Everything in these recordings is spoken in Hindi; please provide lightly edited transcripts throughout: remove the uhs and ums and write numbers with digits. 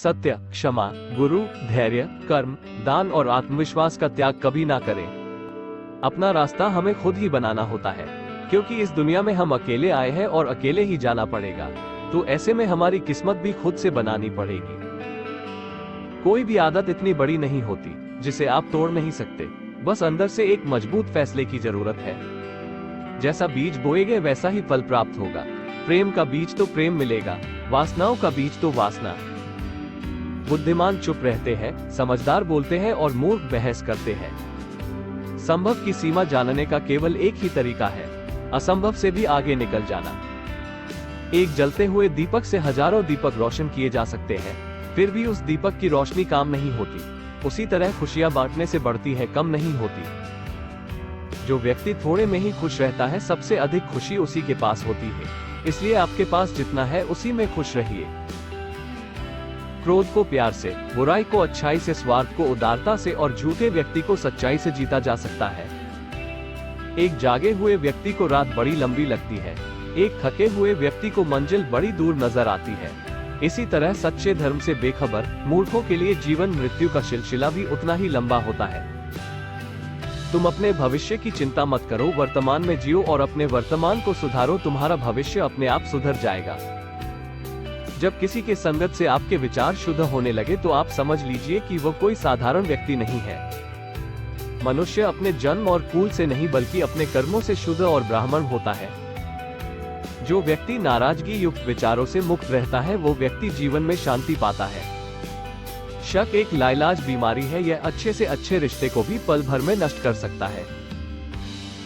सत्य, क्षमा, गुरु, धैर्य, कर्म, दान और आत्मविश्वास का त्याग कभी ना करें। अपना रास्ता हमें खुद ही बनाना होता है, क्योंकि इस दुनिया में हम अकेले आए हैं और अकेले ही जाना पड़ेगा। तो ऐसे में हमारी किस्मत भी खुद से बनानी पड़ेगी। कोई भी आदत इतनी बड़ी नहीं होती जिसे आप तोड़ नहीं सकते। बस अंदर से एक मजबूत फैसले की जरूरत है। जैसा बीज बोएंगे वैसा ही फल प्राप्त होगा। प्रेम का बीज तो प्रेम मिलेगा, वासनाओं का बीज तो वासना। बुद्धिमान चुप रहते हैं, समझदार बोलते हैं और मूर्ख बहस करते हैं। संभव की सीमा जानने का केवल एक ही तरीका है, असंभव से भी आगे निकल जाना। एक जलते हुए दीपक से हजारों दीपक रोशन किए जा सकते हैं, फिर भी उस दीपक की रोशनी काम नहीं होती। उसी तरह खुशियां बांटने से बढ़ती है, कम नहीं होती। जो व्यक्ति थोड़े में ही खुश रहता है, सबसे अधिक खुशी उसी के पास होती है। इसलिए आपके पास जितना है उसी में खुश रहिए। क्रोध को प्यार से, बुराई को अच्छाई से, स्वार्थ को उदारता से और झूठे व्यक्ति को सच्चाई से जीता जा सकता है। एक जागे हुए व्यक्ति को रात बड़ी लंबी लगती है, एक थके हुए व्यक्ति को मंजिल बड़ी दूर नजर आती है। इसी तरह सच्चे धर्म से बेखबर मूर्खों के लिए जीवन मृत्यु का सिलसिला भी उतना ही लंबा होता है। तुम अपने भविष्य की चिंता मत करो, वर्तमान में जियो और अपने वर्तमान को सुधारो। तुम्हारा भविष्य अपने आप सुधर जाएगा। जब किसी के संगत से आपके विचार शुद्ध होने लगे तो आप समझ लीजिए कि वो कोई साधारण व्यक्ति नहीं है। मनुष्य अपने जन्म और कुल से नहीं बल्कि अपने कर्मों से शुद्ध और ब्राह्मण होता है। जो व्यक्ति नाराजगी युक्त विचारों से मुक्त रहता है वो व्यक्ति जीवन में शांति पाता है। शक एक लाइलाज बीमारी है, यह अच्छे से अच्छे रिश्ते को भी पल भर में नष्ट कर सकता है।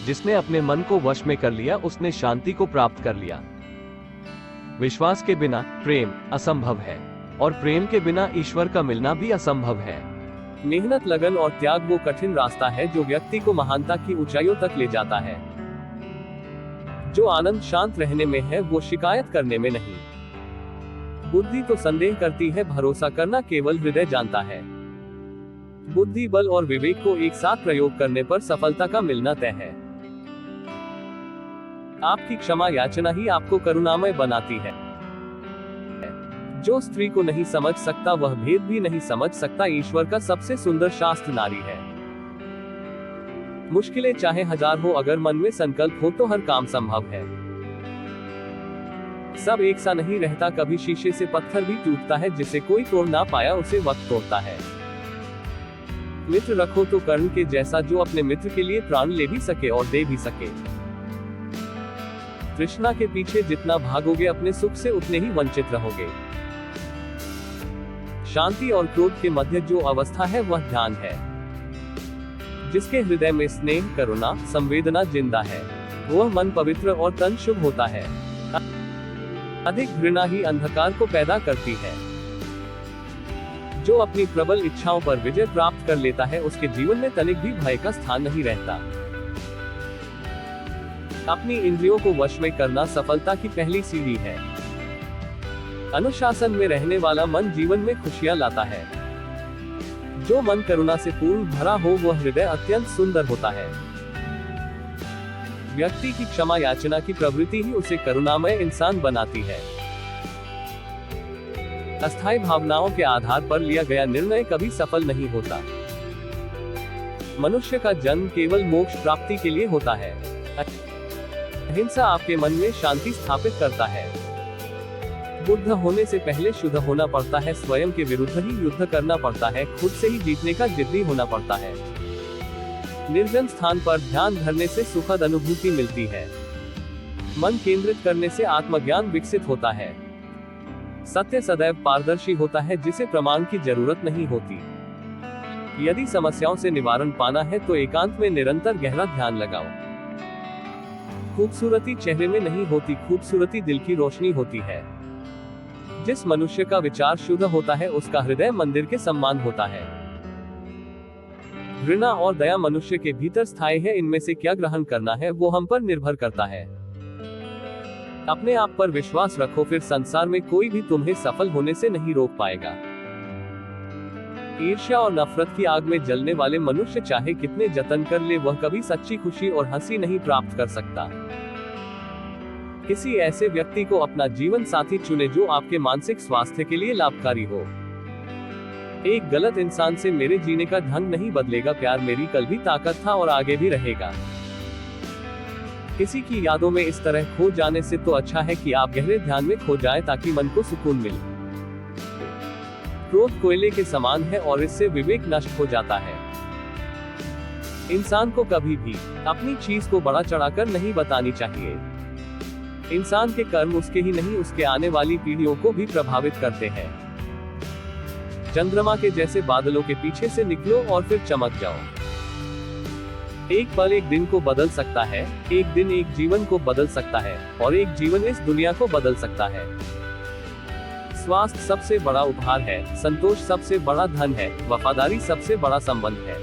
जिसने अपने मन को वश में कर लिया उसने शांति को प्राप्त कर लिया। विश्वास के बिना प्रेम असंभव है और प्रेम के बिना ईश्वर का मिलना भी असंभव है। मेहनत, लगन और त्याग वो कठिन रास्ता है जो व्यक्ति को महानता की ऊंचाइयों तक ले जाता है। जो आनंद शांत रहने में है वो शिकायत करने में नहीं। बुद्धि तो संदेह करती है, भरोसा करना केवल हृदय जानता है। बुद्धि, बल और विवेक को एक साथ प्रयोग करने पर सफलता का मिलना तय है। आपकी क्षमा याचना ही आपको करुणामय बनाती है। जो स्त्री को नहीं समझ सकता वह भेद भी नहीं समझ सकता। ईश्वर का सबसे सुंदर शास्त्र नारी है। मुश्किलें चाहे हजार हो, अगर मन में संकल्प हो तो हर काम संभव है। सब एक सा नहीं रहता, कभी शीशे से पत्थर भी टूटता है। जिसे कोई तोड़ ना पाया उसे वक्त तोड़ता है। मित्र रखो तो कर्ण के जैसा, जो अपने मित्र के लिए प्राण ले भी सके और दे भी सके। तृष्णा के पीछे जितना भागोगे अपने सुख से उतने ही वंचित रहोगे। शांति और क्रोध के मध्य जो अवस्था है वह ध्यान है। जिसके हृदय में स्नेह, करुणा, संवेदना जिंदा है वह मन पवित्र और तन शुभ होता है। अधिक घृणा ही अंधकार को पैदा करती है। जो अपनी प्रबल इच्छाओं पर विजय प्राप्त कर लेता है उसके जीवन में तनिक भी भय का स्थान नहीं रहता। अपनी इंद्रियों को वश में करना सफलता की पहली सीढ़ी है। अनुशासन में रहने वाला मन जीवन में खुशियां लाता है। जो मन करुणा से पूर्ण भरा हो वह हृदय अत्यंत सुंदर होता है। व्यक्ति की क्षमा याचना की प्रवृत्ति ही उसे करुणामय इंसान बनाती है। अस्थायी भावनाओं के आधार पर लिया गया निर्णय कभी सफल नहीं होता। मनुष्य का जन्म केवल मोक्ष प्राप्ति के लिए होता है। अहिंसा आपके मन में शांति स्थापित करता है। बुद्ध होने से पहले शुद्ध होना पड़ता है। स्वयं के विरुद्ध ही युद्ध करना पड़ता है। खुद से ही जीतने का जिद्दी होना पड़ता है। निर्जन स्थान पर ध्यान धरने से सुखद अनुभूति मिलती है। मन केंद्रित करने से आत्मज्ञान विकसित होता है। सत्य सदैव पारदर्शी होता है, जिसे प्रमाण की जरूरत नहीं होती। यदि समस्याओं से निवारण पाना है तो एकांत में निरंतर गहरा ध्यान लगाओ। खूबसूरती चेहरे में नहीं होती, खूबसूरती दिल की रोशनी होती है। जिस मनुष्य का विचार शुद्ध होता है उसका हृदय मंदिर के समान होता है। घृणा और दया मनुष्य के भीतर स्थायी है। इनमें से क्या ग्रहण करना है वो हम पर निर्भर करता है। अपने आप पर विश्वास रखो, फिर संसार में कोई भी तुम्हें सफल होने से नहीं रोक पाएगा। ईर्ष्या और नफरत की आग में जलने वाले मनुष्य चाहे कितने जतन कर ले वह कभी सच्ची खुशी और हंसी नहीं प्राप्त कर सकता। किसी ऐसे व्यक्ति को अपना जीवन साथी चुने जो आपके मानसिक स्वास्थ्य के लिए लाभकारी हो। एक गलत इंसान से मेरे जीने का ढंग नहीं बदलेगा। प्यार मेरी कल भी ताकत था और आगे भी रहेगा। किसी की यादों में इस तरह खो जाने से तो अच्छा है कि आप गहरे ध्यान में खो जाएं ताकि मन को सुकून मिले। क्रोध कोयले के समान है और इससे विवेक नष्ट हो जाता है। इंसान को कभी भी अपनी चीज को बढ़ा चढ़ाकर नहीं बतानी चाहिए। इंसान के कर्म उसके ही नहीं, उसके आने वाली पीढ़ियों को भी प्रभावित करते हैं। चंद्रमा के जैसे बादलों के पीछे से निकलो और फिर चमक जाओ। एक पल एक दिन को बदल सकता है, एक दिन एक जीवन को बदल सकता है, और एक जीवन इस दुनिया को बदल सकता है। स्वास्थ्य सबसे बड़ा उपहार है, संतोष सबसे बड़ा धन है, वफादारी सबसे बड़ा संबंध है।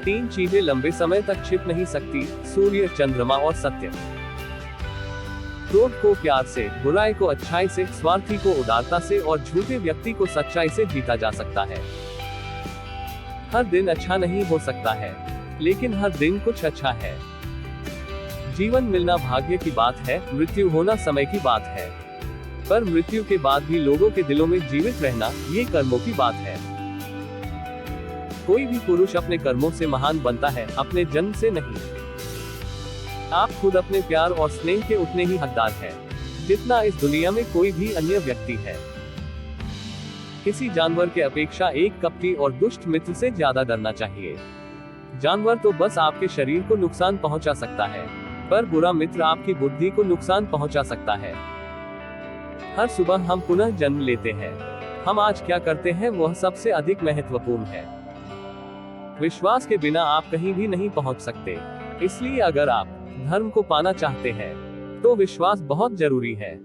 3 चीजें लंबे समय तक छिप नहीं सकती, सूर्य, चंद्रमा और सत्य। क्रोध को प्यार से, बुराई को अच्छाई से, स्वार्थी को उदारता से और झूठे व्यक्ति को सच्चाई से जीता जा सकता है। हर दिन अच्छा नहीं हो सकता है, लेकिन हर दिन कुछ अच्छा है। जीवन मिलना भाग्य की बात है, मृत्यु होना समय की बात है। पर मृत्यु के बाद भी लोगों के दिलों में जीवित रहना, ये कर्मों की बात है। कोई भी पुरुष अपने कर्मों से महान बनता है, अपने जन्म से नहीं। आप खुद अपने प्यार और स्नेह के उतने ही हकदार हैं, जितना इस दुनिया में कोई भी अन्य व्यक्ति है। किसी जानवर के अपेक्षा एक कपटी और दुष्ट मित्र से ज्यादा डरना चाहिए। जानवर तो बस आपके शरीर को नुकसान पहुंचा सकता है, पर बुरा मित्र आपकी बुद्धि को नुकसान पहुंचा सकता है। हर सुबह हम पुनः जन्म लेते हैं। हम आज क्या करते हैं वह सबसे अधिक महत्वपूर्ण है। विश्वास के बिना आप कहीं भी नहीं पहुंच सकते। इसलिए अगर आप धर्म को पाना चाहते हैं तो विश्वास बहुत जरूरी है।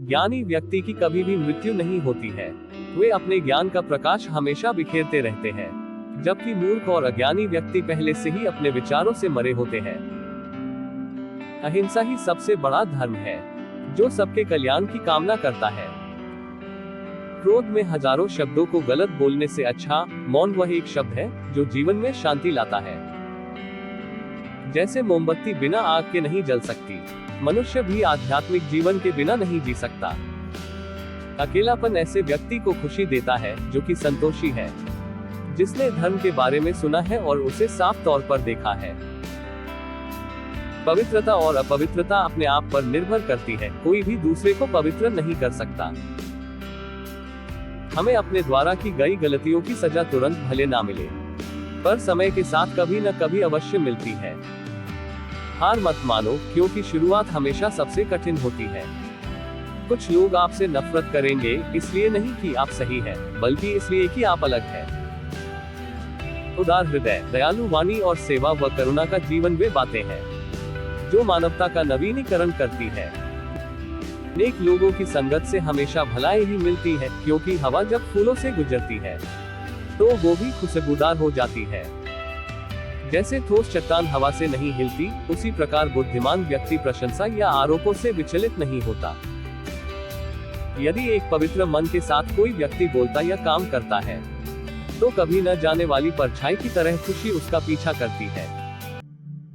ज्ञानी व्यक्ति की कभी भी मृत्यु नहीं होती है। वे अपने ज्ञान का प्रकाश हमेशा बिखेरते रहते हैं, जबकि मूर्ख और अज्ञानी व्यक्ति पहले से ही अपने विचारों से मरे होते हैं। अहिंसा ही सबसे बड़ा धर्म है, जो सबके कल्याण की कामना करता है। क्रोध में हजारों शब्दों को गलत बोलने से अच्छा मौन वह एक शब्द है जो जीवन में शांति लाता है। जैसे मोमबत्ती बिना आग के नहीं जल सकती, मनुष्य भी आध्यात्मिक जीवन के बिना नहीं जी सकता। अकेलापन ऐसे व्यक्ति को खुशी देता है जो कि संतोषी है, जिसने धर्म के बारे में सुना है और उसे साफ तौर पर देखा है। पवित्रता और अपवित्रता अपने आप पर निर्भर करती है, कोई भी दूसरे को पवित्र नहीं कर सकता। हमें अपने द्वारा की गई गलतियों की सजा तुरंत भले ना मिले, पर समय के साथ कभी न कभी अवश्य मिलती है। हार मत मानो, क्योंकि शुरुआत हमेशा सबसे कठिन होती है। कुछ लोग आपसे नफरत करेंगे, इसलिए नहीं कि आप सही हैं, बल्कि इसलिए कि आप अलग हैं। उदार हृदय, दयालु वाणी और सेवा व करुणा का जीवन वे बातें हैं जो मानवता का नवीनीकरण करती है। नेक लोगों की संगत से हमेशा भलाई ही मिलती है, क्योंकि हवा जब फूलों से गुजरती है तो वो भी खुशबूदार हो जाती है। जैसे ठोस चट्टान हवा से नहीं हिलती, उसी प्रकार बुद्धिमान व्यक्ति प्रशंसा या आरोपों से विचलित नहीं होता। यदि एक पवित्र मन के साथ कोई व्यक्ति बोलता या काम करता है, तो कभी न जाने वाली परछाई की तरह खुशी उसका पीछा करती है।